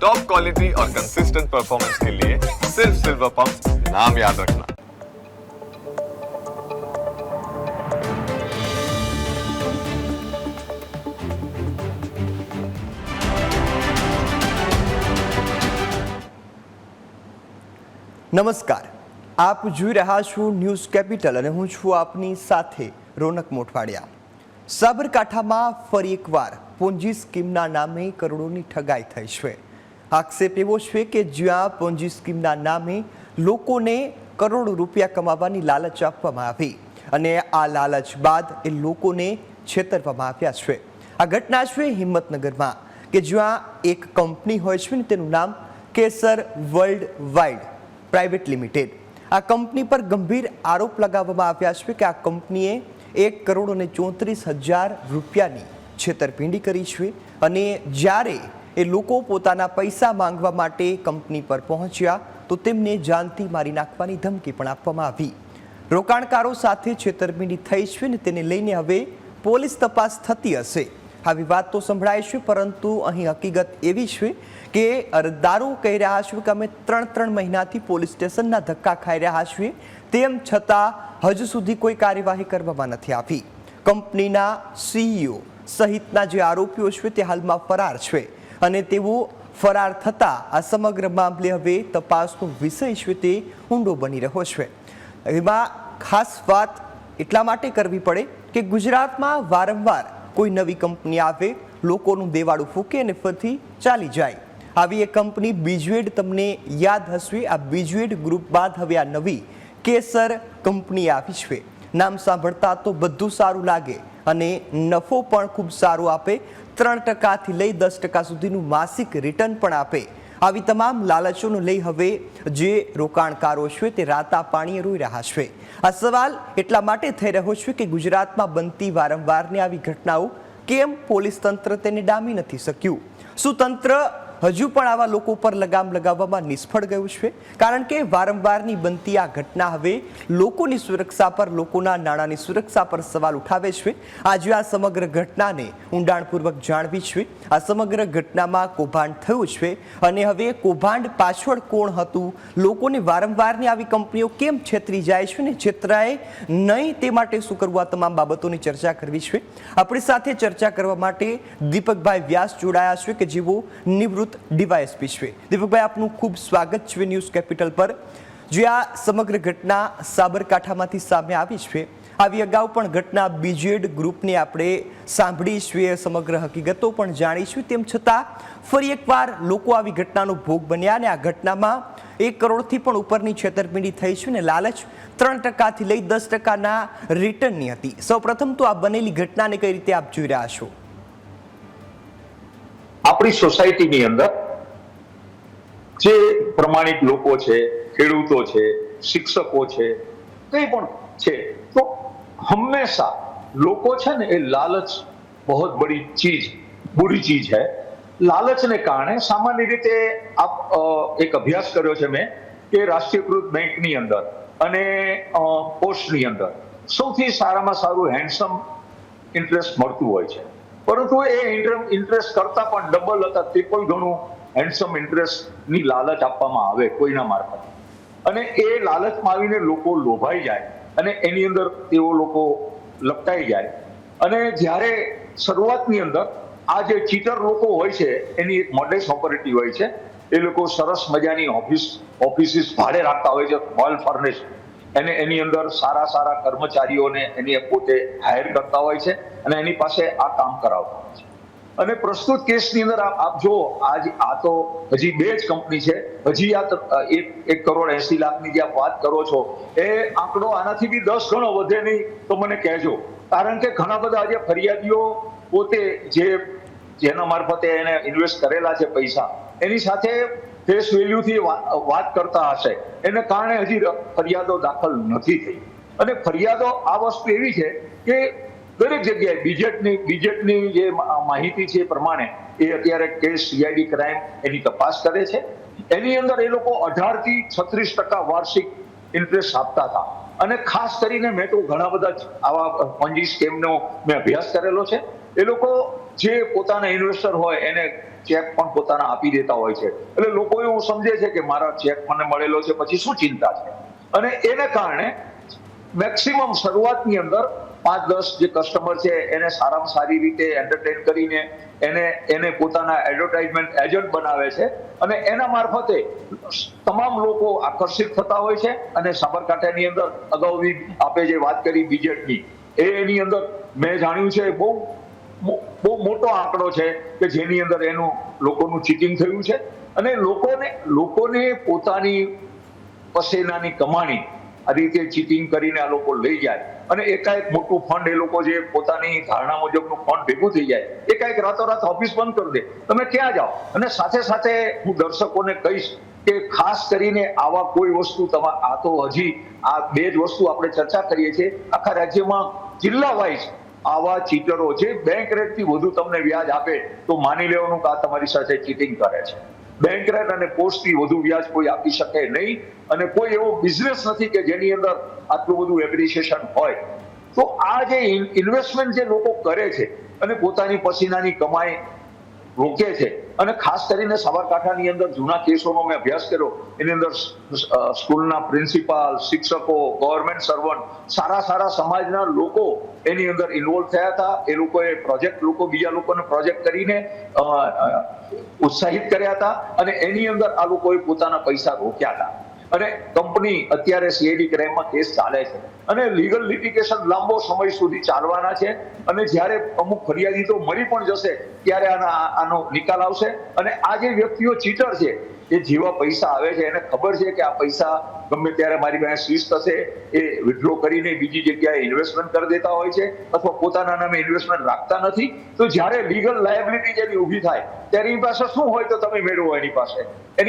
Top quality और consistent performance के लिए सिर्फ सिल्वर पंप नाम याद रखना। નમસ્કાર, આપ જોઈ રહ્યા છો ન્યૂઝ કેપિટલ અને હું છું આપની સાથે રોનક મોટવાડિયા। સાબરકાંઠામાં ફરી એકવાર પોન્જી સ્કીમના નામે કરોડોની ઠગાઈ થઈ છે। આક્ષેપ એવો છે કે જ્યાં પોન્જી સ્કીમના નામે લોકોને કરોડો રૂપિયા કમાવાની લાલચ આપવામાં આવી અને આ લાલચ બાદ એ લોકોને છેતરવામાં આવ્યા છે। આ ઘટના છે હિંમતનગરમાં કે જ્યાં એક કંપની હોય છે ને તેનું નામ કેસર વર્લ્ડ વાઇડ પ્રાઇવેટ લિમિટેડ। આ કંપની પર ગંભીર આરોપ લગાવવામાં આવ્યા છે કે આ કંપનીએ 1,34,00,000 રૂપિયાની છેતરપિંડી કરી છે અને જ્યારે એ લોકો પોતાના પૈસા માંગવા માટે કંપની પર પહોંચ્યા તો તેમને જાનથી મારી નાખવાની ધમકી પણ આપવામાં આવી। રોકાણકારો સાથે છેતરપિંડી થઈ છે ને તેને લઈને હવે પોલીસ તપાસ થતી હશે। આવી વાત તો સંભળાય છે, પરંતુ અહીં હકીકત એવી છે કે અરજદારો કહી રહ્યા છે કે અમે 3 મહિનાથી પોલીસ સ્ટેશનના ધક્કા ખાઈ રહ્યા છીએ, તેમ છતાં હજુ સુધી કોઈ કાર્યવાહી કરવામાં નથી આવી। કંપનીના CEO સહિતના જે આરોપીઓ છે તે હાલમાં ફરાર છે અને તેઓ ફરાર થતાં આ સમગ્ર મામલે હવે તપાસનો વિષય છે તે ઊંડો બની રહ્યો છે। એમાં ખાસ વાત એટલા માટે કરવી પડે કે ગુજરાતમાં વારંવાર કોઈ નવી કંપની આવે, લોકોનું દેવાળું ફૂકે અને ફરીથી ચાલી જાય। આવી એક કંપની બીજવેડ તમને યાદ હશે। આ બીજવેડ ગ્રુપ બાદ હવે આ નવી કેસર કંપની આવી છે। નામ સાંભળતા તો બધું સારું લાગે અને નફો પણ ખૂબ સારો આપે। 3% લઈ 10% સુધીનું માસિક રિટર્ન પણ આપે। આવી તમામ લાલચોને લઈ હવે જે રોકાણકારો છે તે રાતા પાણીએ રોઈ રહ્યા છે। આ સવાલ એટલા માટે થઈ રહ્યો છે કે ગુજરાતમાં બનતી વારંવારની આવી ઘટનાઓ કેમ પોલીસ તંત્ર તેને ડામી નથી શક્યું? શું તંત્ર હજુ પણ આવા લોકો પર લગામ લગાવવામાં નિષ્ફળ ગયું છે? કારણ કે વારંવારની બનતી આ ઘટના હવે લોકોની સુરક્ષા પર, લોકોના નાણાંની સુરક્ષા પર સવાલ ઉઠાવે છે। આજે આ સમગ્ર ઘટનાને ઊંડાણપૂર્વક જાણવી છે। આ સમગ્ર ઘટનામાં કૌભાંડ થયું છે અને હવે કૌભાંડ પાછળ કોણ હતું, લોકોને વારંવારની આવી કંપનીઓ કેમ છેતરી જાય છે ને છેતરાય નહીં તે માટે શું કરવું, આ તમામ બાબતોની ચર્ચા કરવી છે। આપણી સાથે ચર્ચા કરવા માટે દીપકભાઈ વ્યાસ જોડાયા છે કે જેઓ નિવૃત્ત ડીવાયએસપી છે। દીપકભાઈ, આપનું ખૂબ સ્વાગત છે ન્યૂઝ કેપિટલ પર। જે આ સમગ્ર ઘટના સાબરકાંઠામાંથી સામે આવી છે, આવી અગાઉ પણ ઘટના બીજેડ ગ્રુપની આપણે સાંભળી છે, સમગ્ર હકીકતો પણ જાણી છે, તેમ છતાં ફરી એકવાર લોકો આવી ઘટનાનો ભોગ બન્યા અને આ ઘટનામાં 1 કરોડથી પણ ઉપરની છેતરપિંડી થઈ છે ને લાલચ 3% લઈ 10%ના રિટર્નની હતી। સૌપ્રથમ તો આ બનેલી ઘટનાને કઈ રીતે આપ જોઈ રહ્યા છો? આપણી સોસાયટીની અંદર જે પ્રમાણિક લોકો છે, ખેડૂતો છે, શિક્ષકો છે, કંઈ પણ છે, તો હંમેશા લોકો છે ને એ લાલચ બહુ બડી ચીજ, બુરી ચીજ है। લાલચને કારણે સામાન્ય રીતે એક અભ્યાસ કર્યો છે મેં કે રાષ્ટ્રીયકૃત બેંકની અંદર અને પોસ્ટની અંદર સૌથી સારામાં સારું હેન્ડસમ ઇન્ટરેસ્ટ મળતું હોય છે, પરંતુ એ ઇન્ટરેસ્ટ કરતા પણ ડબલ અથવા ટ્રિપલ ગણું હેન્ડસમ ઇન્ટરેસ્ટની લાલચ આપવામાં આવે કોઈના મારફત અને એ લાલચમાં આવીને લોકો લોભાઈ જાય અને એની અંદર તેઓ લોકો લપટાઈ જાય। અને જ્યારે શરૂઆતની અંદર આ જે ચીટર લોકો હોય છે એની એક મોડેસ ઓપરેટિવ હોય છે। એ લોકો સરસ મજાની ઓફિસીસ ભાડે રાખતા હોય છે, વેલ ફર્નિશ્ડ, અને એની અંદર સારા કર્મચારીઓને એની પોતે હાયર કરતા હોય છે અને એની પાસે આ કામ કરાવતા હોય છે। અને પ્રસ્તુત કેસની અંદર આપ જો આ તો હજી 2 જ કંપની છે, હજી આ 1,80,00,000ની જે આપ વાત કરો છો એ આંકડો આનાથી બી 10 ગણો વધે નહીં તો મને કહેજો, કારણ કે ઘણા બધા જે ફરિયાદીઓ પોતે જેના મારફતે એને ઇન્વેસ્ટ કરેલા છે પૈસા, એની સાથે ફેસ વેલ્યુથી વાત કરતા હશે, એને કારણે હજી ફરિયાદો દાખલ નથી થઈ। અને ફરિયાદો આ વસ્તુ એવી છે કે દરેક જગ્યાએ બીજેટની જે માહિતી છે એ પ્રમાણે એ અત્યારે કેસ CID ક્રાઇમ એની તપાસ કરે છે। એની અંદર એ લોકો 18 થી 36% વાર્ષિક ઇન્ટરેસ્ટ આપતા હતા અને ખાસ કરીને મેં તો ઘણા બધા આવા પોન્જી સ્કેમનો મેં અભ્યાસ કરેલો છે। એ લોકો જે પોતાના ઇન્વેસ્ટર હોય એને ચેક પણ પોતાના આપી દેતા હોય છે. એટલે લોકો એવું સમજે છે કે મારા ચેક મને મળેલો છે, પછી શું ચિંતા છે. અને એને કારણે મેક્સિમમ શરૂઆતની અંદર 5-10 જે કસ્ટમર છે એને સારામાં સારી રીતે એન્ટરટેન કરીને એને પોતાના એડવર્ટાઇઝમેન્ટ એજન્ટ બનાવે છે અને એના મારફતે તમામ લોકો આકર્ષિત થતા હોય છે. અને સાબરકાંઠાની અંદર અગાઉ આપે જે વાત કરી બજેટની, એની અંદર મેં જાણ્યું છે બહુ મોટો આંકડો છે કે જેની અંદર એનું લોકોનું ચીટિંગ થયું છે. અને લોકોને પોતાની પસેનાની કમાણી આ રીતે ચીટિંગ કરીને આ લોકો લઈ જાય અને એકાએક મોટું ફંડ એ લોકો જે પોતાની ધારણા મુજબનું ફંડ ભેગું થઈ જાય, એકાએક રાતોરાત ઓફિસ બંધ કરી દે. તમે ક્યાં જાઓ? અને સાથે સાથે હું દર્શકોને કહીશ કે ખાસ કરીને આવા કોઈ વસ્તુ આ તો હજી આ 2 જ વસ્તુ આપણે ચર્ચા કરીએ છીએ. આખા રાજ્યમાં જિલ્લા વાઇઝ આવા ચીટરો જે બેંક રેટથી વધુ તમને વ્યાજ આપે તો માની લેવાનું કે આ તમારી સાથે ચીટિંગ કરે છે. બેંક રેટ અને પોસ્ટથી વધુ વ્યાજ કોઈ આપી શકે નહીં. અને કોઈ એવો બિઝનેસ નથી કે જેની અંદર આટલું બધું એપ્રિસિએશન હોય. તો આ જે ઇન્વેસ્ટમેન્ટ જે લોકો કરે છે અને પોતાની પસીનાની કમાઈ રોકે છે, અને ખાસ કરીને સાબરકાંઠાની અંદર જૂના કેસોનો મેં અભ્યાસ કર્યો, એની અંદર સ્કૂલના પ્રિન્સિપાલ, શિક્ષકો, ગવર્મેન્ટ સર્વન્ટ, સારા સમાજના લોકો એની અંદર ઇન્વોલ્વ થયા હતા. એ લોકોએ બીજા લોકોને પ્રોજેક્ટ કરીને ઉત્સાહિત કર્યા હતા અને એની અંદર આ લોકોએ પોતાના પૈસા રોક્યા હતા. અને કંપની અત્યારે સીઆઈડી ક્રાઇમમાં કેસ ચાલે છે અને લીગલ લિટિગેશન લાંબો સમય સુધી ચાલવાના છે. અને જ્યારે અમુક ફરિયાદી તો મરી પણ જશે ત્યારે આનો નિકાલ આવશે. અને આ જે વ્યક્તિઓ ચીટર છે એ જેવા પૈસા આવે છે એને ખબર છે કે આ પૈસા ગમે ત્યારે મારી પાસે સીઝ થશે, એ વિથડ્રો કરીને બીજી જગ્યાએ ઇન્વેસ્ટમેન્ટ કરી દેતા હોય છે અથવા પોતાના નામે ઇન્વેસ્ટમેન્ટ રાખતા નથી. તો જ્યારે લીગલ લાયબિલિટી જેની ઊભી થાય ત્યારે એની પાસે શું હોય તો તમે મેળવો, એની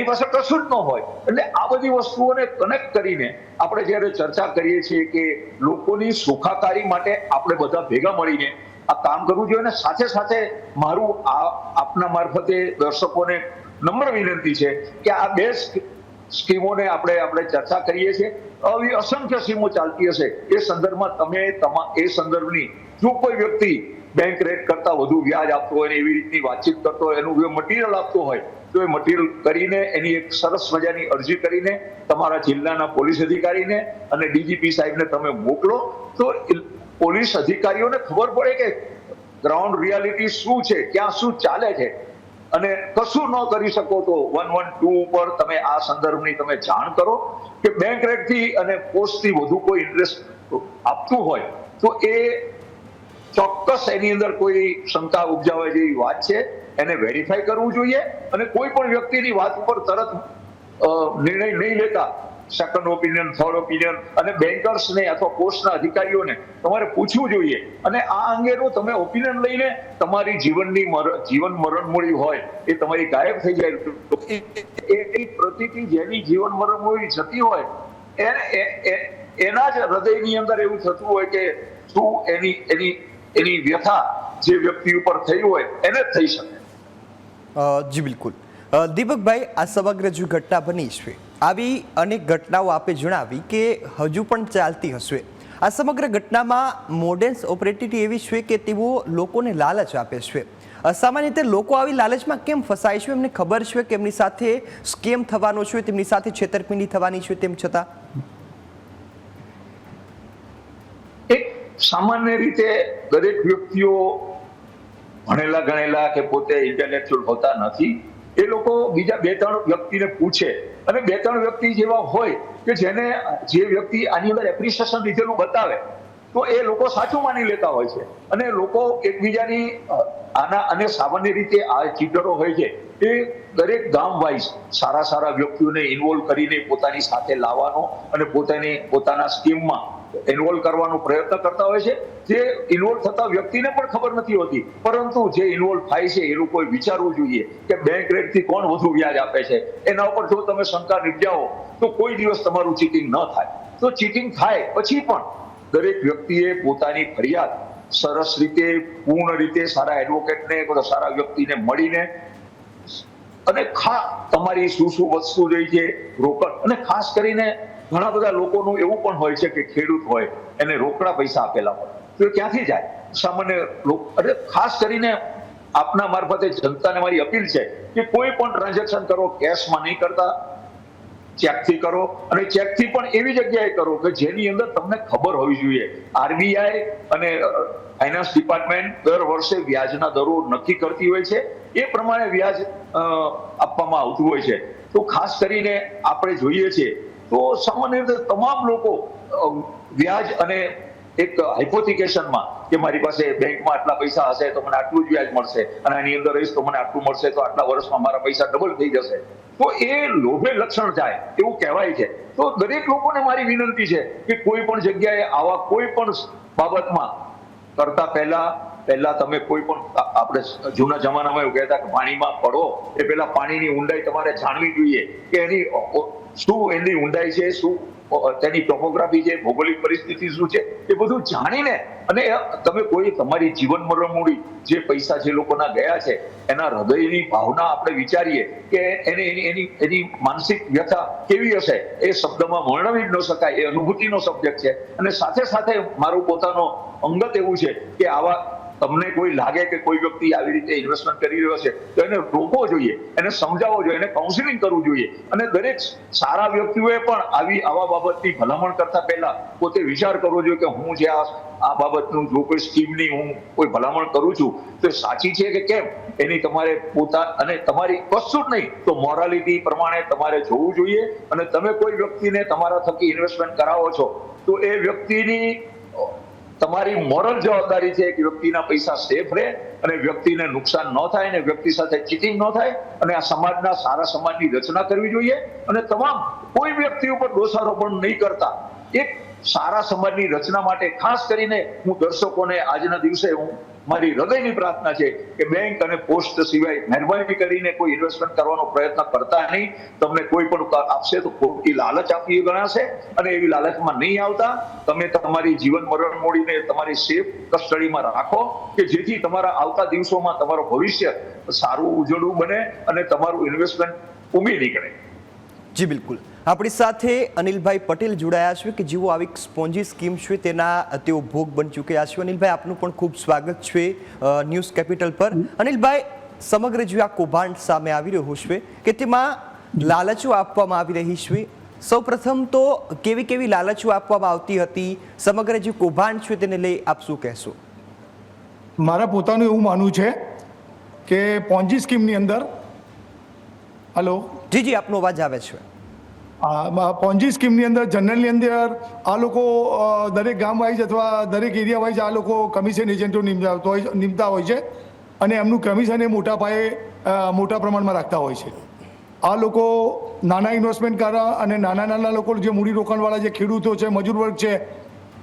પાસે કશું જ ન હોય. એટલે આ બધી વસ્તુઓને કનેક્ટ કરીને આપણે જ્યારે ચર્ચા કરીએ છીએ કે લોકોની સુખાકારી માટે આપણે બધા ભેગા મળીને આ કામ કરવું જોઈએ. અને સાથે સાથે મારું આપના મારફતે દર્શકોને નમ્ર વિનંતી છે કે આ 2 સ્કીમોને આપણે ચર્ચા કરીએ છીએ, આવી અસંખ્ય સ્કીમો ચાલતી હશે. એ સંદર્ભમાં એ સંદર્ભની જો કોઈ વ્યક્તિ બેંક રેટ કરતા વધુ વ્યાજ આપતો હોય ને એવી રીતની વાતચીત કરતો હોય, એનું જો મટીરિયલ આપતો હોય તો એ મટીરિયલ કરીને એની એક સરસ મજાની અરજી કરીને તમારા જિલ્લાના પોલીસ અધિકારીને અને ડીજીપી સાહેબને તમે મોકલો. તો પોલીસ અધિકારીઓને ખબર પડે કે ગ્રાઉન્ડ રિયાલિટી શું છે, ક્યાં શું ચાલે છે. અને કશું ન કરી શકો તો 112 ઉપર તમે આ સંદર્ભની તમે જાણ કરો કે બેંક રેટથી અને પોસ્ટથી વધુ કોઈ ઇન્ટરેસ્ટ આપતું હોય તો એ ચોક્કસ એની અંદર કોઈ શંકા ઉપજાવવા જેવી વાત છે, એને વેરીફાઈ કરવું જોઈએ. અને કોઈ પણ વ્યક્તિની વાત ઉપર તરત નિર્ણય નહીં લેતા સેકન્ડ ઓપિનિયન, થર્ડ ઓપિનિયન અને બેન્કર્સને અથવા પોસ્ટના અધિકારીઓને તમારે પૂછવું જોઈએ. અને આ અંગેનું તમે ઓપિનિયન લઈને તમારી જીવન મરણ મૂડી હોય એ તમારી ગાયબ થઈ જાય, એ પ્રતિથી જેની જીવન મરણ મૂડી જતી હોય એના જ હૃદયની અંદર એવું થતું હોય કે શું એની વ્યથા જે વ્યક્તિ ઉપર થઈ હોય એને જ થઈ શકે. જી બિલકુલ. દીપકભાઈ, આ સમગ્ર જે ઘટના બની છે, આવી અનેક ઘટનાઓ આપે જણાવી કે હજુ પણ ચાલતી હશે. આ સમગ્ર ઘટનામાં મોડેન્સ ઓપરેટિવિટી એવી છે કે તેઓ લોકોને લાલચ આપે છે. સામાન્ય રીતે લોકો આવી લાલચમાં કેમ ફસાય છે? એમને ખબર છે કે એમની સાથે સ્કેમ થવાનો છે, તેમની સાથે છેતરપિંડી થવાની છે, તેમ છતાં સામાન્ય રીતે દરેક વ્યક્તિઓ ભણેલા ગણેલા કે પોતે ઇન્ટેલેક્ચ્યુઅલ હોતા નથી. એ લોકો બીજા 2-3 વ્યક્તિને પૂછે અને 2-3 વ્યક્તિ જેવા હોય કે જે વ્યક્તિ આની અંદર એપ્રિસિએશન લીધેલું બતાવે તો એ લોકો સાચું માની લેતા હોય છે. અને લોકો એકબીજાની અને સામાન્ય રીતે આ ચીટરો હોય છે એ દરેક ગામ વાઇઝ સારા વ્યક્તિઓને ઇન્વોલ્વ કરીને પોતાની સાથે લાવવાનો અને પોતાના સ્કીમમાં ઇન્વોલ્વ કરવાનો પ્રયત્ન કરતા હોય છે. જે ઇન્વોલ્વ થતા વ્યક્તિને પણ ખબર નથી હોતી, પરંતુ જે ઇન્વોલ્વ થાય છે એ લોકોએ વિચારવું જોઈએ કે બેંક રેટથી કોણ વધુ વ્યાજ આપે છે. એના ઉપર જો તમે શંકા નિપજાવો તો કોઈ દિવસ તમારું ચીટિંગ ન થાય. તો ચીટિંગ થાય પછી પણ દરેક વ્યક્તિએ પોતાની ફરિયાદ સરસ રીતે, પૂર્ણ રીતે સારા એડવોકેટને, સારા વ્યક્તિને મળીને અને તમારી શું વસ્તુ જોઈ છે, રોકડ. અને ખાસ કરીને ઘણા બધા લોકોનું એવું પણ હોય છે કે ખેડૂત હોય એને રોકડા પૈસા આપેલા હોય તો ક્યાંથી જાય સામાન્ય લોકો. ખાસ કરીને આપના મારફતે જનતાને મારી અપીલ છે કે કોઈ પણ ટ્રાન્ઝેક્શન કરો કેશમાં નહીં કરતા, ચેકથી કરો, અને ચેકથી પણ એવી જગ્યાએ કરો કે જેની અંદર તમને ખબર હોવી જોઈએ. આરબીઆઈ અને ફાઇનાન્સ ડિપાર્ટમેન્ટ દર વર્ષે વ્યાજના દરો નક્કી કરતી હોય છે, એ પ્રમાણે વ્યાજ આપવામાં આવતું હોય છે. તો ખાસ કરીને આપણે જોઈએ છીએ તો સામાન્ય રીતે તમામ લોકો વ્યાજ અને એક હાઇપોથિકેશનમાં કે મારી પાસે બેંકમાં આટલા પૈસા હશે તો મને આટલું જ વ્યાજ મળશે, અને આની અંદર રહીશ તો મને આટલું મળશે, તો આટલા વર્ષમાં મારા પૈસા ડબલ થઈ જશે. તો એ લોભે લક્ષણ થાય એવું કહેવાય છે. તો દરેક લોકોને મારી વિનંતી છે કે કોઈ પણ જગ્યાએ આવા કોઈ પણ બાબતમાં કરતા પહેલા તમે કોઈ પણ, આપણે જૂના જમાનામાં એવું કહેતા કે પાણીમાં પડો એ પહેલા પાણીની ઊંડાઈ તમારે જાણવી જોઈએ કે એની ઊંડાઈ છે, શું તેની ટોપોગ્રાફી છે, ભૌગોલિક પરિસ્થિતિ શું છે, એ બધું જાણીને અને તમે કોઈ તમારી જીવન મરણ મૂડી જે પૈસા જે લોકોના ગયા છે એના હૃદયની ભાવના આપણે વિચારીએ કે એની માનસિક વ્યથા કેવી હશે એ શબ્દમાં વર્ણવી જ ન શકાય. એ અનુભૂતિનો સબ્જેક્ટ છે. અને સાથે સાથે મારું પોતાનો અંગત એવું છે કે આવા તમને કોઈ લાગે કે કોઈ વ્યક્તિ આવી રીતે ઇન્વેસ્ટમેન્ટ કરી રહ્યો છે તો એને રોકવો જોઈએ, એને સમજાવવો જોઈએ, એને કાઉન્સિલિંગ કરવું જોઈએ. અને દરેક સારા વ્યક્તિઓએ પણ આવા બાબતની ભલામણ કરતા પહેલા પોતે વિચાર કરવો જોઈએ કે હું જે આ બાબતનું જો કોઈ સ્કીમની હું કોઈ ભલામણ કરું છું તો સાચી છે કે કેમ, એની તમારે અને તમારી કશું જ નહીં તો મોરાલિટી પ્રમાણે તમારે જોવું જોઈએ. અને તમે કોઈ વ્યક્તિને તમારા થકી ઇન્વેસ્ટમેન્ટ કરાવો છો તો એ વ્યક્તિની તમારી મોરલ જવાબદારી છે કે વ્યક્તિના પૈસા સેફ રહે અને વ્યક્તિને નુકસાન ન થાય અને વ્યક્તિ સાથે ચીટિંગ ન થાય. અને આ સમાજના સારા સમાજની રચના કરવી જોઈએ અને તમામ કોઈ વ્યક્તિ ઉપર દોષારોપણ નહીં કરતા એક સારા સમાજની રચના માટે ખાસ કરીને હું દર્શકોને આજના દિવસે મારી હૃદયની પ્રાર્થના છે કે બેંક અને પોસ્ટ સિવાય મહેરબાની કરીને કોઈ ઇન્વેસ્ટમેન્ટ કરવાનો પ્રયત્ન કરતા નહીં. તમને કોઈ પણ આપશે તો ખોટી લાલચ આપવી ગણાશે અને એવી લાલચમાં નહીં આવતા તમે તમારી જીવન મરણ મૂડીને તમારી સેફ કસ્ટડીમાં રાખો કે જેથી તમારા આવતા દિવસોમાં તમારું ભવિષ્ય સારું ઉજળું બને અને તમારું ઇન્વેસ્ટમેન્ટ ઉમી નીકળે. જી બિલકુલ. આપણી સાથે અનિલભાઈ પટેલ જોડાયા છે કે જેઓ આવી સ્પોન્જી સ્કીમ છે તેઓ ભોગ બની ચૂક્યા છે. અનિલભાઈ, આપનું પણ ખૂબ સ્વાગત છે ન્યૂઝ કેપિટલ પર. અનિલભાઈ, સમગ્ર જે આ કૌભાંડ સામે આવી રહ્યો છે કે તેમાં લાલચો આપવામાં આવી રહી છે, સૌપ્રથમ તો કેવી કેવી લાલચો આપવામાં આવતી હતી, સમગ્ર જે કૌભાંડ છે તેને લઈ આપ શું કહેશો? મારા પોતાનું એવું માનવું છે કે પોન્જી સ્કીમની અંદર હલો જી આપનો અવાજ આવે છે. પોન્જી સ્કીમની અંદર જનરલની અંદર આ લોકો દરેક ગામ વાઇઝ અથવા દરેક એરિયા વાઇઝ આ લોકો કમિશન એજન્ટો નિમતા હોય છે અને એમનું કમિશન એ મોટા પ્રમાણમાં રાખતા હોય છે. આ લોકો નાના ઇન્વેસ્ટમેન્ટ કરવા અને નાના લોકો જે મૂડી રોકાણવાળા જે ખેડૂતો છે, મજૂર વર્ગ છે,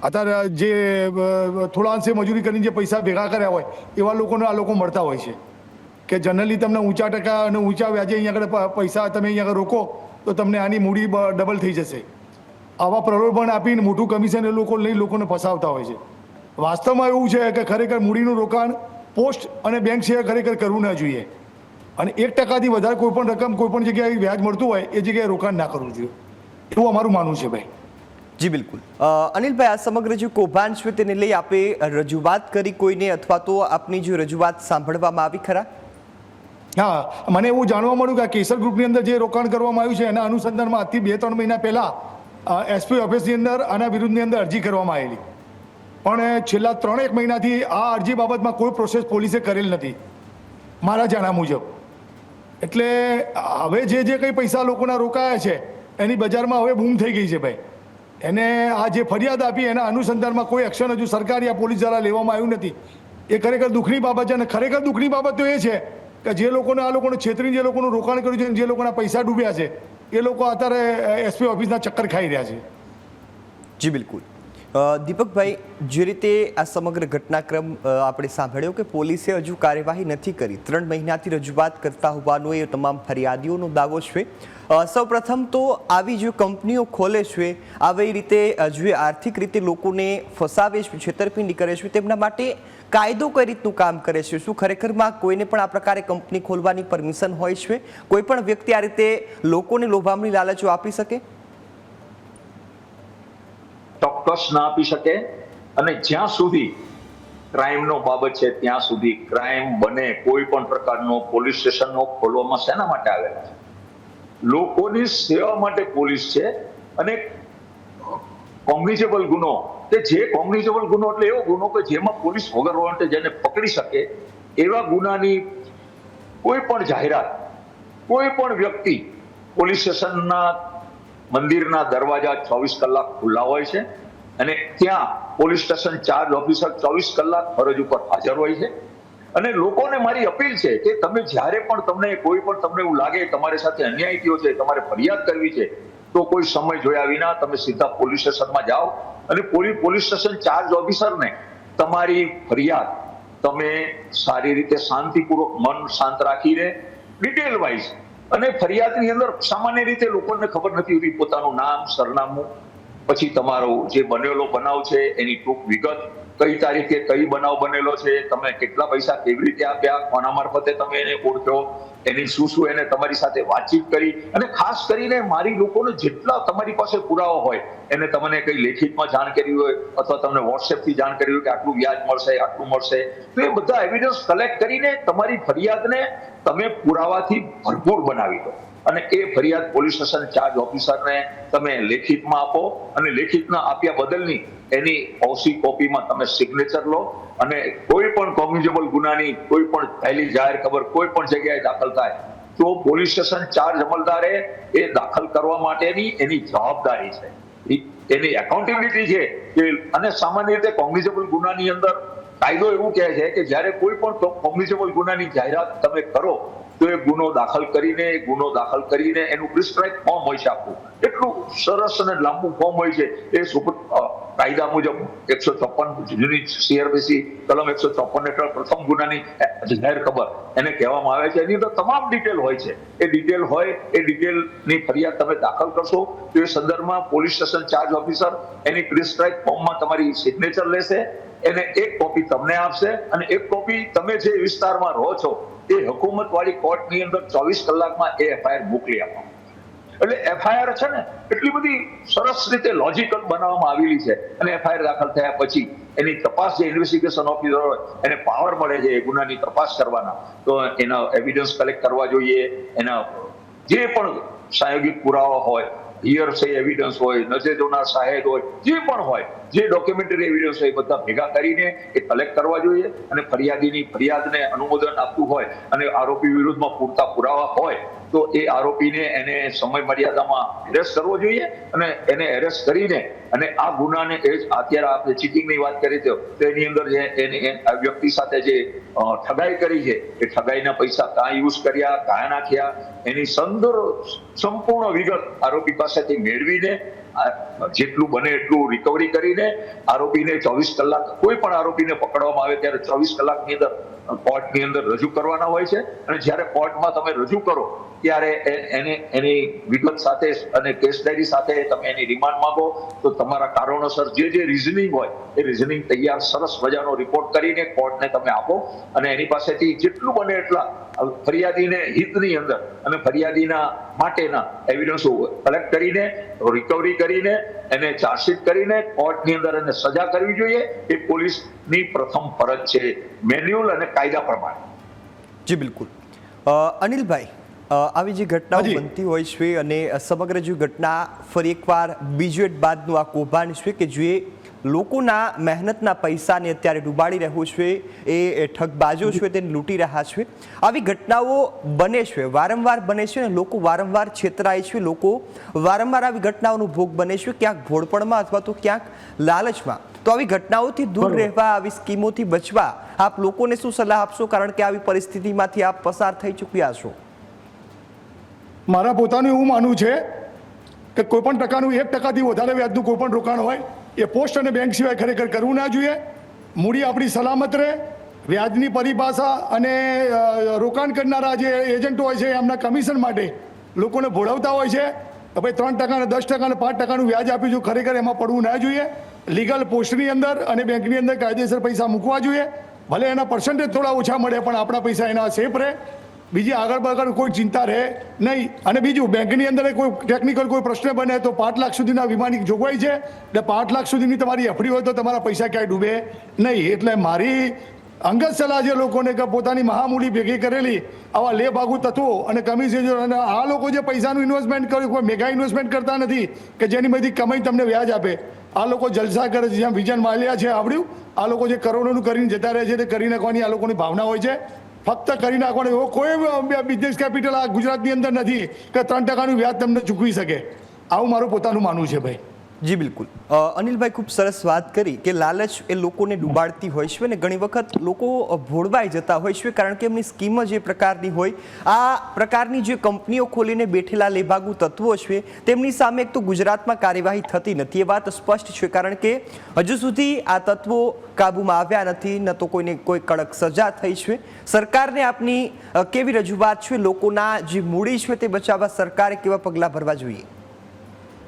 અત્યારે જે થોડા અંશે મજૂરી કરીને જે પૈસા ભેગા કર્યા હોય એવા લોકોને આ લોકો મળતા હોય છે કે જનરલી તમને ઊંચા ટકા અને ઊંચા વ્યાજે અહીંયા આગળ પૈસા તમે અહીંયા આગળ રોકો તો તમને આની મૂડી ડબલ થઈ જશે. આવા પ્રલોભન આપીને મોટું કમિશન એ લોકો લઈ લોકોને ફસાવતા હોય છે. વાસ્તવમાં એવું છે કે ખરેખર મૂડીનું રોકાણ પોસ્ટ અને બેંક સિવાય ખરેખર કરવું ના જોઈએ અને 1% વધારે કોઈ પણ રકમ કોઈ પણ જગ્યાએ વ્યાજ મળતું હોય એ જગ્યાએ રોકાણ ના કરવું જોઈએ, એવું અમારું માનવું છે ભાઈ. જી બિલકુલ. અનિલભાઈ, આ સમગ્ર જે કૌભાંડ છે તેને લઈ આપે રજૂઆત કરી કોઈને અથવા તો આપની જે રજૂઆત સાંભળવામાં આવી ખરા? હા, મને એવું જાણવા મળ્યું કે આ કેસર ગ્રુપની અંદર જે રોકાણ કરવામાં આવ્યું છે એના અનુસંધાનમાં આજથી 2-3 મહિના પહેલા એસપી ઓફિસની અંદર આના વિરુદ્ધની અંદર અરજી કરવામાં આવેલી, પણ છેલ્લા 3-1 મહિનાથી આ અરજી બાબતમાં કોઈ પ્રોસેસ પોલીસે કરેલ નથી મારા જાણ્યા મુજબ. એટલે હવે જે કંઈ પૈસા લોકોના રોકાયા છે એની બજારમાં હવે બૂમ થઈ ગઈ છે ભાઈ. એને આ જે ફરિયાદ આપી એના અનુસંધાનમાં કોઈ એક્શન હજુ સરકાર યા પોલીસ દ્વારા લેવામાં આવ્યું નથી. એ ખરેખર દુઃખની બાબત છે અને ખરેખર દુઃખની બાબત તો એ છે કે જે લોકોને આ લોકોને છેતરીને જે લોકોનું રોકાણ કર્યું છે, જે લોકોના પૈસા ડૂબ્યા છે એ લોકો અત્યારે એસપી ઓફિસના ચક્કર ખાઈ રહ્યા છે. જી બિલકુલ. દીપકભાઈ, જે રીતે આ સમગ્ર ઘટનાક્રમ આપણે સાંભળ્યો કે પોલીસે હજુ કાર્યવાહી નથી કરી, 3 મહિનાથી રજૂઆત કરતા હોવાનો એ તમામ ફરિયાદીઓનો દાવો છે. સૌપ્રથમ તો આવી જે કંપનીઓ ખોલે છે, આવી રીતે જે આર્થિક રીતે લોકોને ફસાવે છે, છેતરપિંડી કરે છે, તેમના માટે કાયદો કઈ રીતનું કામ કરે છે? શું ખરેખરમાં કોઈને પણ આ પ્રકારે કંપની ખોલવાની પરમિશન હોય છે? કોઈ પણ વ્યક્તિ આ રીતે લોકોને લોભામણી લાલચો આપી શકે? ચોક્કસ ના આપી શકે. અને જ્યાં સુધી ક્રાઇમનો બાબત છે ત્યાં સુધી ક્રાઇમ બને કોઈ પણ પ્રકારનો પોલીસ સ્ટેશનનો ખોલવામાં શેના માટે આવેલા છે? લોકોની સેવા માટે પોલીસ છે. અને કોગ્નિઝેબલ ગુનો કે જે કોગ્નિઝેબલ ગુનો એટલે એવો ગુનો કે જેમાં પોલીસ વગર વોરંટે જેને પકડી શકે એવા ગુનાની કોઈ પણ જાહેરાત કોઈ પણ વ્યક્તિ પોલીસ સ્ટેશનના મંદિરના દરવાજા 24 કલાક ખુલ્લા હોય છે અને ત્યાં પોલીસ સ્ટેશન ચાર્જ ઓફિસર 24 કલાક ફરજ ઉપર હાજર હોય છે. અને લોકોને મારી અપીલ છે કે તમે જ્યારે પણ તમને કોઈ પણ તમને એવું લાગે તમારી સાથે અન્યાય થયો છે, તમારે ફરિયાદ કરવી છે, તો કોઈ સમય જોયા વિના તમે સીધા પોલીસ સ્ટેશનમાં જાઓ અને પોલીસ સ્ટેશન ચાર્જ ઓફિસરને તમારી ફરિયાદ તમે સારી રીતે શાંતિપૂર્વક મન શાંત રાખીને ડિટેલ વાઇઝ, અને ફરિયાદની અંદર સામાન્ય રીતે લોકોને ખબર નથી હોતી પોતાનું નામ, સરનામું, પછી તમારો જે બનેલો બનાવ છે એની ટૂંક વિગત, કઈ તારીખે કઈ બનાવ બનેલો છે, તમે કેટલા પૈસા કેવી રીતે આપ્યા, કોના મારફતે તમે એને ઓળખ્યો, એની શું એને તમારી સાથે વાતચીત કરી, અને ખાસ કરીને મારી લોકોને જેટલા તમારી પાસે પુરાવા હોય એને તમને કઈ લેખિતમાં જાણ કરી હોય અથવા તમને વોટ્સએપથી જાણ કરી હોય કે આટલું વ્યાજ મળશે, આટલું મળશે, તો એ બધા એવિડન્સ કલેક્ટ કરીને તમારી ફરિયાદને તમે પુરાવાથી ભરપૂર બનાવી દો અને એ ફરિયાદ પોલીસ સ્ટેશન ચાર્જ ઓફિસરને તમે લેખિતમાં આપો અને લેખિતના આપ્યા બદલની એની ઓસી કોપીમાં તમે સિગ્નેચર લો અને કોઈ પણ કોગ્નિઝેબલ ગુનાની કોઈ પણ પહેલી જાહેર ખબર કોઈ પણ જગ્યાએ દાખલ થાય તો પોલીસ સ્ટેશન ચાર્જ અમલદારે એ દાખલ કરવા માટેની એની જવાબદારી છે, એની એકાઉન્ટેબિલિટી છે કે. અને સામાન્ય રીતે કોગ્નિઝેબલ ગુનાની અંદર કાયદો એવું કહે છે કે જ્યારે કોઈ પણ કોગ્નિઝેબલ ગુનાની જાહેરાત તમે કરો તો એ ગુનો દાખલ કરીને એનું પ્રિસ્ક્રાઇબ ફોર્મ હોય છે, આખું એટલું સરસ અને લાંબુ ફોર્મ હોય છે. એ કાયદા મુજબ 154 જૂની CRPC કલમ 154 હેઠળ પ્રથમ ગુનાની જાહેર ખબર એને કહેવામાં આવે છે. એની અંદર તમામ ડિટેલ હોય છે. એ ડિટેલ હોય એ ડિટેલની ફરિયાદ તમે દાખલ કરશો તો એ સંદર્ભમાં પોલીસ સ્ટેશન ચાર્જ ઓફિસર એની પ્રિસ્ક્રાઇબ ફોર્મમાં તમારી સિગ્નેચર લેશે, એને એક કોપી તમને આપશે અને એક કોપી તમે જે વિસ્તારમાં રહો છો એ હુકુમત વાળી કોર્ટની અંદર 24 કલાકમાં એ FIR મોકલી આપવામાં. એટલે FIR છે ને એટલી બધી સરસ રીતે લોજિકલ બનાવવામાં આવેલી છે અને FIR દાખલ થયા પછી એની તપાસ જે ઇન્વેસ્ટિગેશન ઓફિસર હોય એને પાવર મળે છે એ ગુનાની તપાસ કરવાના, તો એના એવિડન્સ કલેક્ટ કરવા જોઈએ, એના જે પણ પ્રાયોગિક પુરાવા હોય, હિયરસે એવિડન્સ હોય, નજરે જોનાર શાહેદ હોય, જે પણ હોય, જે ડોક્યુમેન્ટરી એવિડન્સ હોય બધા ભેગા કરીને એ કલેક્ટ કરવા જોઈએ અને ફરિયાદીની ફરિયાદને અનુમોદન આપવું હોય અને આરોપી વિરુદ્ધમાં પૂરતા પુરાવા હોય તો એ આરોપીને એને સમય મર્યાદામાં એરેસ્ટ કરવો જોઈએ અને એને એરેસ્ટ કરીને અને આ ગુનાને અત્યારે આપણે ચીટિંગની વાત કરી તો એની અંદર જે એની વ્યક્તિ સાથે જે ઠગાઈ કરી છે એ ઠગાઈના પૈસા કાં યુઝ કર્યા, કાં નાખ્યા, એની સંપૂર્ણ વિગત આરોપી પાસેથી મેળવીને જેટલું બને એટલું રિકવરી કરીને આરોપીને 24 કલાક કોઈ પણ આરોપીને પકડવામાં આવે ત્યારે 24 કલાકની અંદર કોર્ટની અંદર રજૂ કરવાના હોય છે અને જ્યારે કોર્ટમાં તમે રજૂ કરો ત્યારે એની વિગત સાથે અને કેસ ડાયરી સાથે તમે એની રિમાન્ડ માંગો તો તમારા કારણોસર જે રીઝનિંગ હોય એ રીઝનિંગ તૈયાર સરસ મજાનો રિપોર્ટ કરીને કોર્ટને તમે આપો અને એની પાસેથી જેટલું બને એટલા ફરિયાદીને હિતની અંદર અને ફરિયાદીના માટેના એવિડન્સો કલેક્ટ કરીને રિકવરી કરીને એને ચાર્જશીટ કરીને કોર્ટની અંદર એને સજા કરવી જોઈએ. એ પોલીસની પ્રથમ ફરજ છે મેન્યુઅલ અને કાયદા પ્રમાણે. જી બિલકુલ. અનિલભાઈ, આવી જે ઘટનાઓ બનતી હોય છે અને સમગ્ર જે ઘટના ફરી એકવાર બીજું એક બાદનું આ કૌભાંડ છે કે જે લોકોના મહેનતના પૈસાને અત્યારે ડૂબાડી રહ્યું છે, એ ઠગબાજો છે તેને લૂંટી રહ્યા છે. આવી ઘટનાઓ બને છે, વારંવાર બને છે અને લોકો વારંવાર છેતરાય છે, લોકો વારંવાર આવી ઘટનાઓનો ભોગ બને છે, ક્યાંક ભોળપણમાં અથવા તો ક્યાંક લાલચમાં. તો આવી ઘટનાઓથી દૂર રહેવા, આવી સ્કીમોથી બચવા આપ લોકોને શું સલાહ આપશો, કારણ કે આવી પરિસ્થિતિમાંથી આપ પસાર થઈ ચૂક્યા છો? મારા પોતાનું એવું માનવું છે કે કોઈ પણ ટકાનું 1% વધારે વ્યાજનું કોઈ પણ રોકાણ હોય એ પોસ્ટ અને બેંક સિવાય ખરેખર કરવું ના જોઈએ. મૂડી આપણી સલામત રહે. વ્યાજની પરિભાષા અને રોકાણ કરનારા જે એજન્ટો હોય છે એમના કમિશન માટે લોકોને ભોળવતા હોય છે કે ભાઈ 3% ને 10% ને 5%નું વ્યાજ આપીશું, ખરેખર એમાં પડવું ના જોઈએ. લીગલ પોસ્ટની અંદર અને બેંકની અંદર કાયદેસર પૈસા મૂકવા જોઈએ. ભલે એના પર્સન્ટેજ થોડા ઓછા મળે પણ આપણા પૈસા એના સેફ રહે. બીજી આગળ બગળ કોઈ ચિંતા રહે નહીં. અને બીજું, બેંકની અંદર કોઈ ટેકનિકલ કોઈ પ્રશ્ન બને તો 5 લાખ સુધીના વીમાની જોગવાઈ છે, એટલે 5 લાખ સુધીની તમારી એફડી હોય તો તમારા પૈસા ક્યાંય ડૂબે નહીં. એટલે મારી અંગત સલાહ છે લોકોને કે પોતાની મહામૂડી ભેગી કરેલી આવા લેભાગુ તત્વો અને કમિશન, અને આ લોકો જે પૈસાનું ઇન્વેસ્ટમેન્ટ કર્યું, કોઈ મેગા ઇન્વેસ્ટમેન્ટ કરતા નથી કે જેની બધી કમાઈ તમને વ્યાજ આપે. આ લોકો જલસા કરે છે. જેમ વિજન માલ્યા છે આવડ્યું, આ લોકો જે કરોડોનું કરીને જતા રહે છે તે કરી નાખવાની આ લોકોની ભાવના હોય છે. ફક્ત કરી નાખવાનો એવો કોઈ બિઝનેસ કેપિટલ આ ગુજરાતની અંદર નથી કે 3% વ્યાજ તમને ચૂકવી શકે. આવું મારું પોતાનું માનવું છે ભાઈ. જી બિલકુલ. અનિલભાઈ ખૂબ સરસ વાત કરી કે લાલચ એ લોકોને ડૂબાડતી હોય છે અને ઘણી વખત લોકો ભોળવાઈ જતા હોય છે કારણ કે એમની સ્કીમ જ એ પ્રકારની હોય. આ પ્રકારની જે કંપનીઓ ખોલીને બેઠેલા લેભાગુ તત્વો છે તેમની સામે એક તો ગુજરાતમાં કાર્યવાહી થતી નથી, એ વાત સ્પષ્ટ છે, કારણ કે હજુ સુધી આ તત્વો કાબૂમાં આવ્યા નથી, ન તો કોઈને કોઈ કડક સજા થઈ છે. સરકારને આપની કેવી રજૂઆત છે? લોકોના જે મૂડી છે તે બચાવવા સરકારે કેવા પગલાં ભરવા જોઈએ?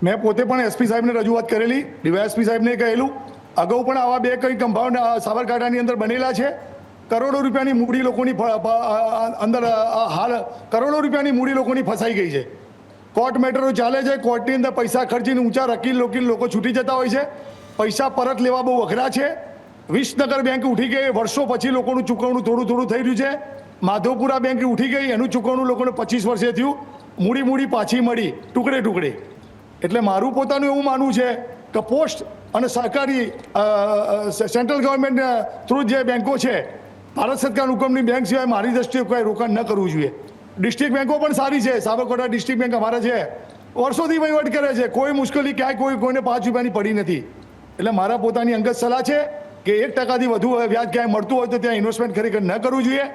મેં પોતે પણ એસપી સાહેબને રજૂઆત કરેલી, ડીવાયએસપી સાહેબને કહેલું. અગાઉ પણ આવા 2 કંઈ કમ્પાઉન્ડ સાબરકાંઠાની અંદર બનેલા છે. કરોડો રૂપિયાની મૂડી લોકોની અંદર હાલ કરોડો રૂપિયાની મૂડી લોકોની ફસાઈ ગઈ છે. કોર્ટ મેટરો ચાલે છે, કોર્ટની અંદર પૈસા ખર્ચીને ઊંચા લોકો છૂટી જતા હોય છે. પૈસા પરત લેવા બહુ અઘરા છે. વિસનગર બેંક ઉઠી ગઈ, વર્ષો પછી લોકોનું ચૂકવણું થોડું થઈ રહ્યું છે. માધવપુરા બેંક ઉઠી ગઈ, એનું ચૂકવણું લોકોને 25 વર્ષે થયું. મૂડી પાછી મળી ટુકડે. એટલે મારું પોતાનું એવું માનવું છે કે પોસ્ટ અને સરકારી સેન્ટ્રલ ગવર્મેન્ટ થ્રુ જે બેંકો છે, ભારત સરકાર હુકમની બેંક સિવાય મારી દ્રષ્ટિએ કોઈ રોકાણ ન કરવું જોઈએ. ડિસ્ટ્રિક્ટ બેંકો પણ સારી છે. સાબરકાંઠા ડિસ્ટ્રિક્ટ બેંક અમારે છે, વર્ષોથી વહીવટ કરે છે. કોઈ મુશ્કેલી ક્યાંય કોઈને 5 રૂપિયાની પડી નથી. એટલે મારા પોતાની અંગત સલાહ છે કે 1%થી વધુ વ્યાજ ક્યાંય મળતું હોય તો ત્યાં ઇન્વેસ્ટમેન્ટ ખરેખર ન કરવું જોઈએ.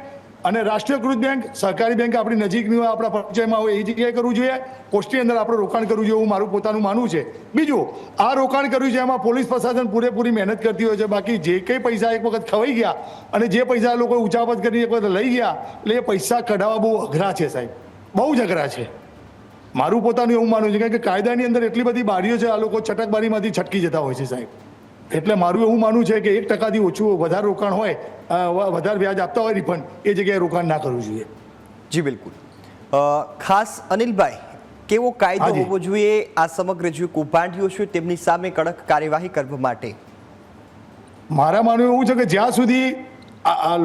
અને રાષ્ટ્રીયકૃત બેંક, સહકારી બેંક આપણી નજીકની હોય, આપણા પરિચયમાં હોય એ જગ્યાએ કરવું જોઈએ. પોસ્ટની અંદર આપણે રોકાણ કરવું જોઈએ, એવું મારું પોતાનું માનવું છે. બીજું, આ રોકાણ કર્યું છે એમાં પોલીસ પ્રશાસન પૂરેપૂરી મહેનત કરતી હોય છે. બાકી જે કંઈ પૈસા એક વખત ખવાઈ ગયા અને જે પૈસા લોકો ઉચાપત કરીને એક વખત લઈ ગયા, એટલે એ પૈસા કઢાવવા બહુ અઘરા છે સાહેબ, બહુ જ અઘરા છે. મારું પોતાનું એવું માનવું છે કારણ કે કાયદાની અંદર એટલી બધી બારીઓ છે, આ લોકો છટકબારીમાંથી છટકી જતા હોય છે સાહેબ. એટલે મારું એવું માનવું છે કે 1%થી ઓછું વધારે રોકાણ હોય, વધારે વ્યાજ આપતા હોય રિફંડ, એ જગ્યાએ રોકાણ ના કરવું જોઈએ. જી બિલકુલ. ખાસ અનિલભાઈ, કેવો કાયદો હોવો જોઈએ આ સમગ્ર જે કૌભાંડીઓ છે તેમની સામે કડક કાર્યવાહી કરવા માટે? મારા માનવું એવું છે કે જ્યાં સુધી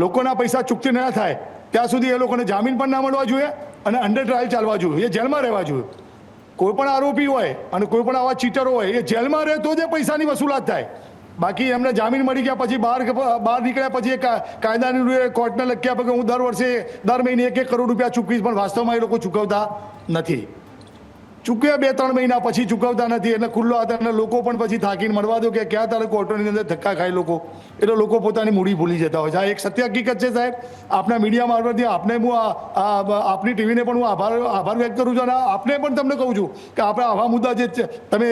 લોકોના પૈસા ચૂકતી ન થાય ત્યાં સુધી એ લોકોને જામીન પણ ના મળવા જોઈએ અને અંડર ટ્રાયલ ચાલવા જોઈએ, એ જેલમાં રહેવા જોઈએ. કોઈ પણ આરોપી હોય અને કોઈ પણ આવા ચીટરો હોય એ જેલમાં રહે તો જ પૈસાની વસૂલાત થાય. બાકી એમને જામીન મળી ગયા પછી બહાર નીકળ્યા પછી કાયદાની કોર્ટને લખ્યા પછી હું દર મહિને 1 કરોડ રૂપિયા ચૂકવીશ, પણ વાસ્તવમાં એ લોકો ચૂકવતા નથી. ચૂક્યા 2-3 મહિના પછી ચૂકવતા નથી. એટલે ખુલ્લો હતા લોકો પણ પછી થાકીને મળવા દો કે ક્યાં તારે કોર્ટોની અંદર ધક્કા ખાય લોકો, એટલે લોકો પોતાની મૂડી ભૂલી જતા હોય છે. આ એક સત્ય હકીકત છે સાહેબ. આપના મીડિયા મારફતથી આપને હું આપની ટીવીને પણ હું આભાર વ્યક્ત કરું છું અને આપને પણ તમને કહું છું કે આપણે આવા મુદ્દા જે તમે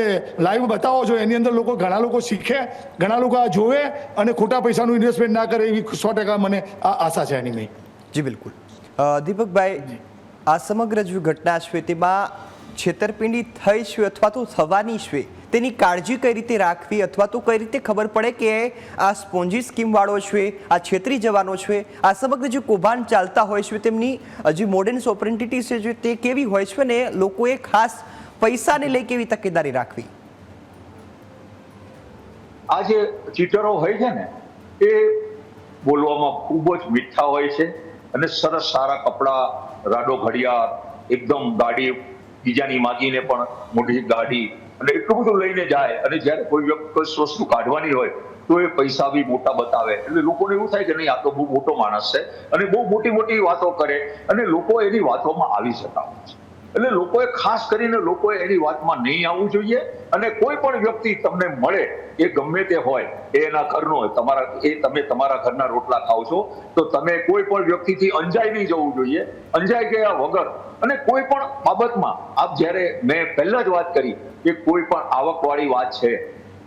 લાઈવ બતાવો છો એની અંદર ઘણા લોકો શીખે, ઘણા લોકો આ જોવે અને ખોટા પૈસાનું ઇન્વેસ્ટમેન્ટ ના કરે એવી 100% મને આશા છે એની મેં. જી બિલકુલ. દીપકભાઈ, આ સમગ્ર જે ઘટના છે તેમાં છેતરપિંડી થઈ છે અથવા તો થવાની છે, તેની કાળજી કઈ રીતે રાખવી અથવા તો કઈ રીતે ખબર પડે કે આ સ્પોન્જી સ્કીમવાળો છે, આ છેતરી જવાનો છે, આ સમગ્ર જે કૌભાંડ ચાલતા હોય છે તેમની જે મોડર્ન્સ ઓપરેન્ટિટી છે તે કેવી હોય છે ને લોકોએ ખાસ પૈસાને લઈ કેવી તકેદારી રાખવી? આ જે ચીટરો હોય છે ને એ બોલવામાં ખૂબ જ મીઠા હોય છે અને સરસ સારા કપડાં, રાડો ઘડિયાળ, એકદમ ગાડી બીજાની માગીને પણ મોટી ગાડી અને એટલું બધું લઈને જાય અને જ્યારે કોઈ વસ્તુ કાઢવાની હોય તો એ પૈસા બી મોટા બતાવે. એટલે લોકોને એવું થાય કે નહીં, આ તો બહુ મોટો માણસ છે અને બહુ મોટી વાતો કરે અને લોકો એની વાતોમાં આવી જતા હોય છે. એટલે લોકોએ ખાસ કરીને લોકોએ એની વાતમાં નહીં આવવું જોઈએ. અને કોઈ પણ વ્યક્તિ તમને મળે, એ ગમે તે હોય, એના ઘરનો હોય, તમે તમારા ઘરના રોટલા ખાઓ છો તો તમે કોઈ પણ વ્યક્તિથી અંજાઈ નહીં જવું જોઈએ. અંજાઈ ગયા વગર અને કોઈ પણ બાબતમાં આપ જ્યારે મેં પહેલા જ વાત કરી કે કોઈ પણ આવકવાળી વાત છે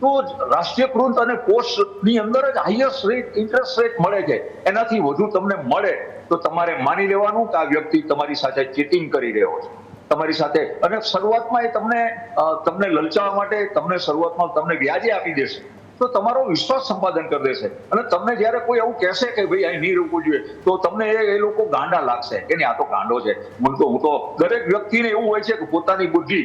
તો રાષ્ટ્રીયકૃત અને પોસ્ટની અંદર જ હાઈએસ્ટ રેટ ઇન્ટરેસ્ટ રેટ મળે છે. એનાથી વધુ તમને મળે તો તમારે માની લેવાનું કે આ વ્યક્તિ તમારી સાથે ચીટિંગ કરી રહ્યો છે તમારી સાથે. અને શરૂઆતમાં એ તમને લલચાવવા માટે તમને શરૂઆતમાં તમને વ્યાજે આપી દેશે તો તમારો વિશ્વાસ સંપાદન કરી દેશે. અને તમને જ્યારે કોઈ એવું કહેશે કે ભાઈ અહીં નહીં રોકવું જોઈએ, તો તમને એ લોકો ગાંડા લાગશે કે નહીં, આ તો ગાંડો છે. હું તો દરેક વ્યક્તિને એવું હોય છે કે પોતાની બુદ્ધિ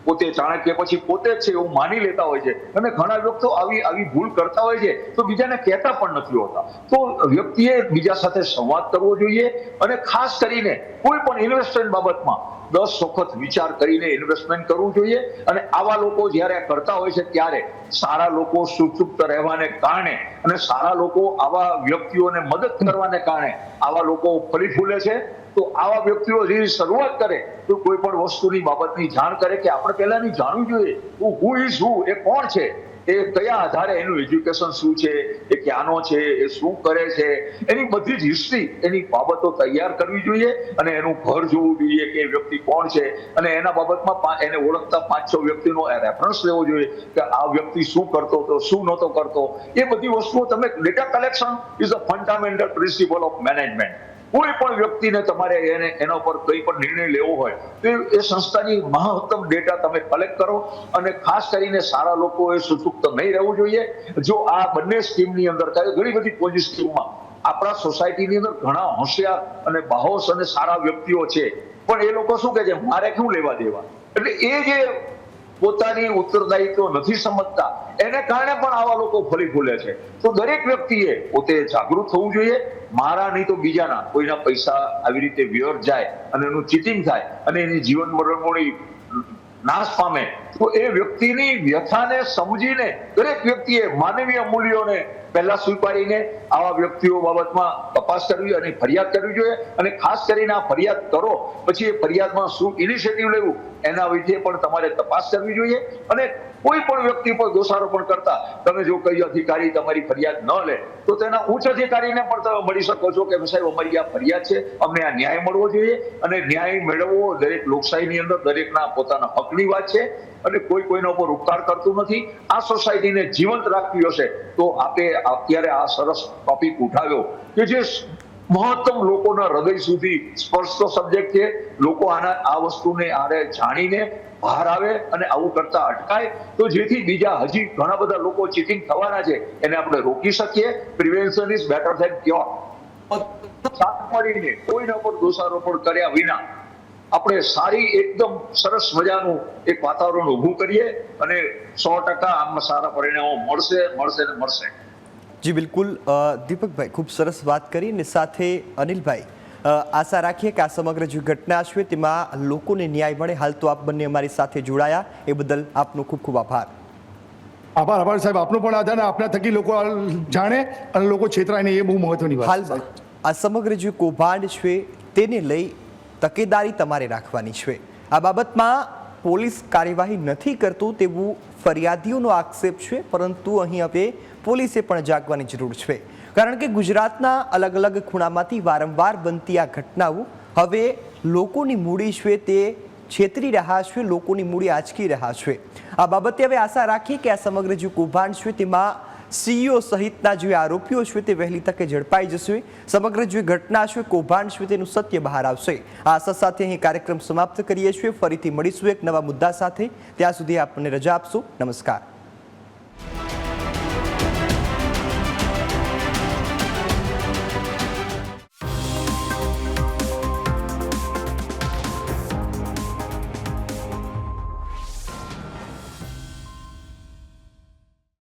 પોતે ચાણક્ય પછી પોતે જ છે એવું માની લેતા હોય છે, અને ઘણા વ્યક્તિઓ આવી ભૂલ કરતા હોય છે તો બીજાને કહેતા પણ નથી હોતા. તો વ્યક્તિએ બીજા સાથે સંવાદ કરવો જોઈએ, અને ખાસ કરીને કોઈ પણ ઇન્વેસ્ટમેન્ટ બાબતમાં 10 વખત વિચાર કરીને ઇન્વેસ્ટમેન્ટ કરવું જોઈએ. અને આવા લોકો જ્યારે કરતા હોય છે ત્યારે સારા લોકો સુચુપ્ત રહેવાને કારણે અને સારા લોકો આવા વ્યક્તિઓને મદદ કરવાને કારણે આવા લોકો ફરી ફૂલે છે. તો આવા વ્યક્તિઓ જે શરૂઆત કરે તો કોઈ પણ વસ્તુની બાબતની જાણ કરે કે આપણે પહેલાની જાણવું જોઈએ હુ ઇઝ હુ, એ કોણ છે, એ કયા આધારે એનું એજ્યુકેશન શું છે, એ ક્યાંનો છે, એ શું કરે છે, એની બધી જ હિસ્ટ્રી, એની બાબતો તૈયાર કરવી જોઈએ. અને એનું ઘર જોવું જોઈએ કે એ વ્યક્તિ કોણ છે, અને એના બાબતમાં એને ઓળખતા 5-6 વ્યક્તિનો રેફરન્સ લેવો જોઈએ કે આ વ્યક્તિ શું કરતો હતો, શું નહોતો કરતો. એ બધી વસ્તુઓ તમે data collection is a fundamental principal of management. કોઈ પણ વ્યક્તિને તમારે એના પર કંઈ પણ નિર્ણય લેવો હોય તો એ સંસ્થાની મહત્તમ ડેટા તમે કલેક્ટ કરો. અને ખાસ કરીને સારા લોકોએ સુચુપ્ત નહીં રહેવું જોઈએ. જો આ બંને સ્કીમની અંદર ઘણી બધી પોઝી સ્કીમમાં આપણા સોસાયટીની અંદર ઘણા હોશિયાર અને બાહોશ અને સારા વ્યક્તિઓ છે, પણ એ લોકો શું કહે છે, મારે શું લેવા દેવા. એટલે એ જે પોતાની ઉત્તરદાયિત્વ નથી સમજતા, એને કારણે પણ આવા લોકો ફરી ફૂલે છે. તો દરેક વ્યક્તિએ પોતે જાગૃત થવું જોઈએ. મારા નહીં તો બીજાના કોઈના પૈસા આવી રીતે વ્યર્થ જાય અને એનું ચીટિંગ થાય અને એની જીવન મરણની નાશ પામે, તો એ વ્યક્તિની વ્યથાને સમજીને દરેક વ્યક્તિએ માનવીય મૂલ્યોને પહેલા સ્વીકારીને આવા વ્યક્તિઓ બાબતમાં તપાસ કરવી અને ફરિયાદ કરવી જોઈએ. અને ખાસ કરીને આ ફરિયાદ કરો પછી એ ફરિયાદમાં શું ઇનિશિયેટિવ લેવું એના વિશે પણ તમારે તપાસ કરવી જોઈએ. અને કોઈ પણ વ્યક્તિ પર દોષારોપણ કરતા તમે જો કોઈ અધિકારી તમારી ફરિયાદ ન લે તો તેના ઉચ્ચ અધિકારીને પણ તમે મળી શકો છો કે સાહેબ અમારી આ ફરિયાદ છે, અમને આ ન્યાય મળવો જોઈએ. અને ન્યાય મેળવવો દરેક લોકશાહીની અંદર દરેકના પોતાના હકની વાત છે, અને કોઈ કોઈના ઉપર ઉપકાર કરતું નથી. આ સોસાયટીને જીવંત રાખવી હશે તો આપે અત્યારે આ સરસ ટોપિક ઉઠાવ્યો કે જે મહત્તમ લોકોના હૃદય સુધી સ્પર્શતો સબ્જેક્ટ છે. લોકો આ વસ્તુને આરે જાણીને બહાર આવે અને આવું કરતા અટકાય, તો જેથી બીજા હજી ઘણા બધા લોકો ચીટિંગ થવાના છે એને આપણે રોકી શકીએ. Prevention is better than cure. સાથ મળીને કોઈના પર દોષારોપણ કર્યા વિના આપણે સારી એકદમ સરસ મજાનું એક વાતાવરણ ઊભું કરીએ અને 100% આમાં સારા પરિણામો મળશે ને મળશે. જી બિલકુલ દીપકભાઈ, ખૂબ સરસ વાત કરી. અને સાથે અનિલભાઈ, આશા રાખીએ કે આ સમગ્ર જે ઘટના છે તેમાં લોકોને ન્યાય મળે. હાલ તો આપ બંને અમારી સાથે જોડાયા, એ બદલ આપનો ખૂબ ખૂબ આભાર. આભાર સાહેબ, આપનો પણ આધાર. આપના થકી લોકો જાણે અને લોકો છેતરાય ને, એ બહુ મહત્વની વાત. હાલમાં આ સમગ્ર જે કૌભાંડ છે તેને લઈ તકેદારી તમારે રાખવાની છે. આ બાબતમાં પોલીસ કાર્યવાહી નથી કરતું તેવું ફરિયાદીઓનો આક્ષેપ છે, પરંતુ અહીં હવે પોલીસે પણ જાગવાની જરૂર છે. કારણ કે ગુજરાતના અલગ અલગ ખૂણામાંથી વારંવાર બનતી આ ઘટનાઓ હવે લોકોની મૂડી છે તે છેતરી રહ્યા છે, લોકોની મૂડી આંચકી રહ્યા છે. આ બાબતે હવે આશા રાખીએ કે આ સમગ્ર જે કૌભાંડ છે તેમાં CEO સહિતના જે આરોપીઓ છે તે વહેલી તકે ઝડપાઈ જશે. સમગ્ર જે ઘટના છે, કૌભાંડ છે તેનું સત્ય બહાર આવશે. આ આશા સાથે અહીં કાર્યક્રમ સમાપ્ત કરીએ છીએ. ફરીથી મળીશું એક નવા મુદ્દા સાથે. ત્યાં સુધી આપણને રજા આપશો. નમસ્કાર.